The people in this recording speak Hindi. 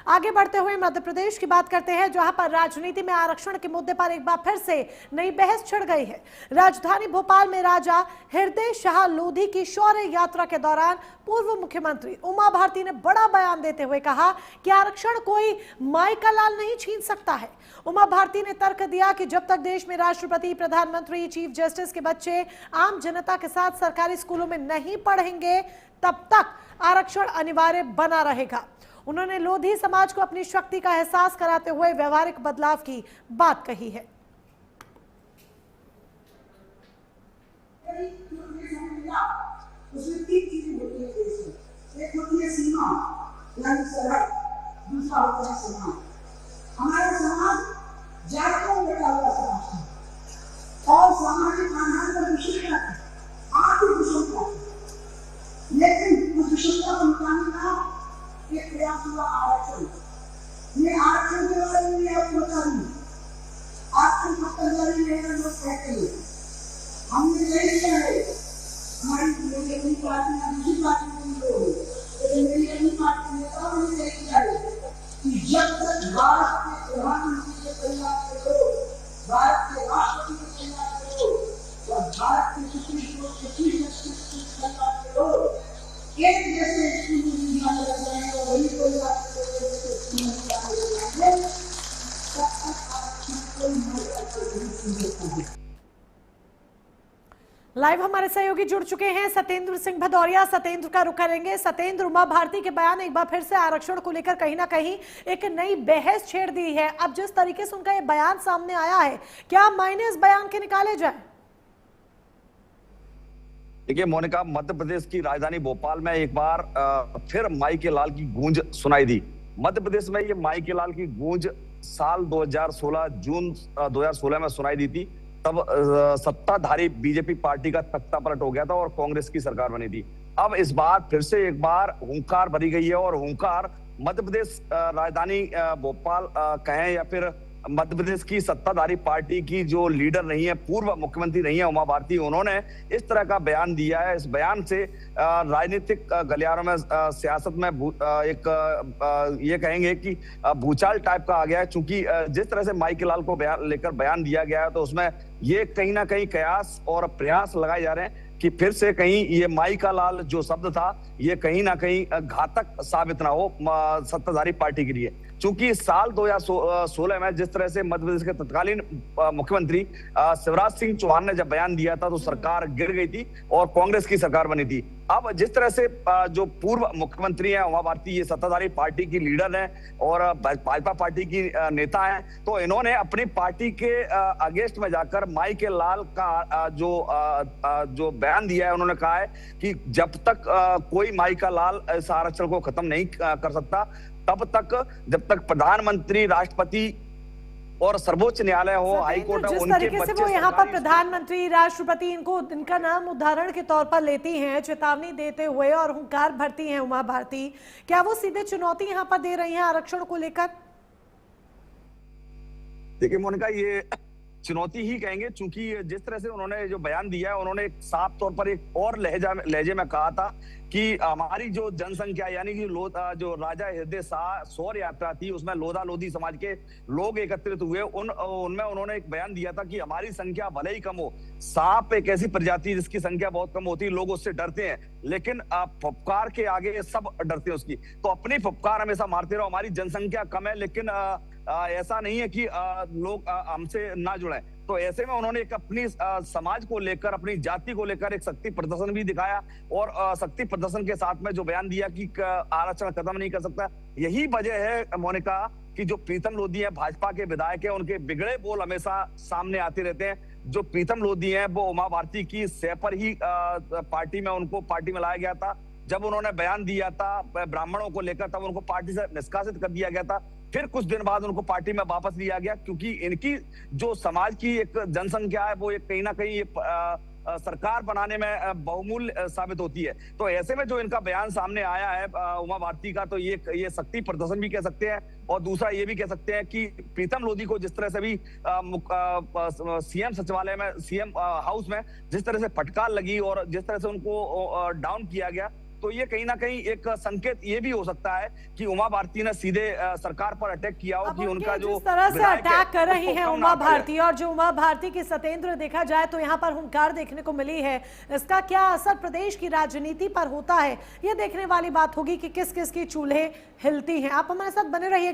आगे बढ़ते हुए मध्य प्रदेश की बात करते हैं, जहां पर राजनीति में आरक्षण के मुद्दे पर एक बार फिर से नई बहस छिड़ गई है। राजधानी भोपाल में राजा हृदय शाह लोधी की शौर्य यात्रा के दौरान पूर्व मुख्यमंत्री उमा भारती ने बड़ा बयान देते हुए कहा कि आरक्षण कोई माई का लाल नहीं छीन सकता है। उमा भारती ने तर्क दिया कि जब तक देश में राष्ट्रपति, प्रधानमंत्री, चीफ जस्टिस के बच्चे आम जनता के साथ सरकारी स्कूलों में नहीं पढ़ेंगे, तब तक आरक्षण अनिवार्य बना रहेगा। उन्होंने लोधी समाज को अपनी शक्ति का एहसास कराते हुए व्यवहारिक बदलाव की बात कही है। उसमें तीन चीजें होती है देश में। एक होती है सीमा, यानी सरहद, दूसरा होता है समाज। हमारा समाज जातियों में बटा हुआ समाज है और सामाजिक आधार पर विषमता है, आर्थिक विषमता है, लेकिन उस विषमता को मिटाने का एक प्रयास हुआ आरक्षण। ये आरक्षण के बारे में आप बता रही आरक्षण पत्र जारी नहीं लोग कहते हैं, हमने यही किया है। हमारी अपनी पार्टी में दूसरी पार्टी में लोग, लेकिन मेरी अपनी पार्टी में नेताओं ने यही किया है कि जब तक भारत के प्रधानमंत्री के परिवार के लोग, भारत के राष्ट्रपति के परिवार के लोग और भारत के सुप्रीम कोर्ट के चीफ जस्टिस के परिवार के लोग एक जैसे स्कूल में नहीं लग जाएंगे और वही परिवार के लोग स्कूल में जाएंगे, तब तक आरक्षण कोई नहीं है। लाइव हमारे सहयोगी जुड़ चुके हैं सत्येंद्र सिंह भदौरिया। सत्येंद्र का रुख करेंगे। सत्येंद्र, उमा भारती के बयान एक बार फिर से आरक्षण को लेकर कहीं ना कहीं एक नई बहस छेड़ दी है। अब जिस तरीके से उनका ये बयान सामने आया है, क्या मायने इस बयान के निकाले जाए? देखिए मोनिका, मध्य प्रदेश की राजधानी भोपाल में एक बार फिर माई के लाल की गूंज सुनाई दी। मध्य प्रदेश में ये माई के लाल की गूंज साल 2016 जून 2016 में सुनाई दी थी। तब सत्ताधारी बीजेपी पार्टी का तख्ता पलट हो गया था और कांग्रेस की सरकार बनी थी। अब इस बार फिर से एक बार हुंकार भरी गई है और हुंकार मध्य प्रदेश राजधानी भोपाल कहें या फिर मध्य प्रदेश की सत्ताधारी पार्टी की जो लीडर नहीं है, पूर्व मुख्यमंत्री नहीं है उमा भारती, उन्होंने इस तरह का बयान दिया है। इस बयान से राजनीतिक गलियारों में, सियासत में ये कहेंगे कि भूचाल टाइप का आ गया है। चूंकि जिस तरह से माई के लाल को लेकर बयान दिया गया है, तो उसमें ये कहीं ना कहीं कयास और प्रयास लगाए जा रहे हैं कि फिर से कहीं ये माई का लाल जो शब्द था, ये कहीं ना कहीं घातक साबित ना हो सत्ताधारी पार्टी के लिए। चूंकि साल 2016 में जिस तरह से मध्य प्रदेश के तत्कालीन मुख्यमंत्री शिवराज सिंह चौहान ने जब बयान दिया था, तो सरकार गिर गई थी और कांग्रेस की सरकार बनी थी। अब जिस तरह से जो पूर्व मुख्यमंत्री हैं उमा भारती, ये सत्ताधारी पार्टी की लीडर हैं और भाजपा पार्टी की नेता हैं, तो इन्होंने अपनी पार्टी के अगेंस्ट में जाकर माई के लाल का जो बयान दिया है, उन्होंने कहा है कि जब तक कोई माई का लाल इस आरक्षण को खत्म नहीं कर सकता, तब तक जब तक प्रधानमंत्री, राष्ट्रपति और सर्वोच्च न्यायालय हो, हाई कोर्ट हो, जिस तरीके से वो यहाँ पर प्रधानमंत्री, राष्ट्रपति इनका नाम उदाहरण के तौर पर लेती हैं, चेतावनी देते हुए और हुंकार भरती हैं उमा भारती, क्या वो सीधे चुनौती यहाँ पर दे रही हैं आरक्षण को लेकर? देखिए मोनिका, ये चुनौती ही कहेंगे, चूंकि जिस तरह से उन्होंने जो बयान दिया है, उन्होंने एक साफ तौर पर एक और लहजे में कहा था कि हमारी जो जनसंख्या, यानी कि जो राजा हृदय शाह शौर्य यात्रा थी, उसमें लोधा लोधी समाज के लोग एकत्रित हुए। उनमें उन्होंने एक बयान दिया था कि हमारी संख्या भले ही कम हो, सांप एक ऐसी प्रजाति जिसकी संख्या बहुत कम होती है, लोग उससे डरते हैं, लेकिन फुफकार के आगे सब डरते हैं उसकी। तो अपनी फुफकार हमेशा मारते रहो। हमारी जनसंख्या कम है, लेकिन ऐसा नहीं है कि लोग हमसे ना जुड़े। तो ऐसे में उन्होंने एक अपनी समाज को लेकर, अपनी जाति को लेकर एक शक्ति प्रदर्शन भी दिखाया और शक्ति प्रदर्शन के साथ में जो बयान दिया कि आरक्षण खत्म नहीं कर सकता। यही वजह है मोनिका कि जो प्रीतम लोधी है, भाजपा के विधायक है, उनके बिगड़े बोल हमेशा सामने आते रहते हैं। जो प्रीतम लोधी है, वो उमा भारती की सह पर ही पार्टी में उनको पार्टी में लाया गया था। जब उन्होंने बयान दिया था ब्राह्मणों को लेकर, तब उनको पार्टी से निष्कासित कर दिया गया था। फिर कुछ दिन बाद उनको पार्टी में वापस लिया गया, क्योंकि इनकी जो समाज की एक जनसंख्या है, वो एक कहीं ना कहीं सरकार बनाने में बहुमूल्य साबित होती है। तो ऐसे में जो इनका बयान सामने आया है उमा भारती का, तो ये शक्ति प्रदर्शन भी कह सकते हैं। और दूसरा ये भी कह सकते हैं कि प्रीतम लोधी को जिस तरह से भी सीएम सचिवालय में, सीएम हाउस में जिस तरह से फटकार लगी और जिस तरह से उनको डाउन किया गया, तो ये कहीं ना कहीं एक संकेत ये भी हो सकता है कि उमा भारती ने सीधे सरकार पर अटैक किया हो, कि उनका जो जिस तरह से विधायक है, अटैक कर रही उसको है कम उमा ना किया भारती, और जो उमा भारती की सतेंद्र देखा जाए तो यहाँ पर हुंकार देखने को मिली है, इसका क्या असर प्रदेश की राजनीति पर होता है, ये देखने वाली बात होगी कि किस किस की चूल्हे हिलती हैं। आप हमारे साथ बने रहिएगा।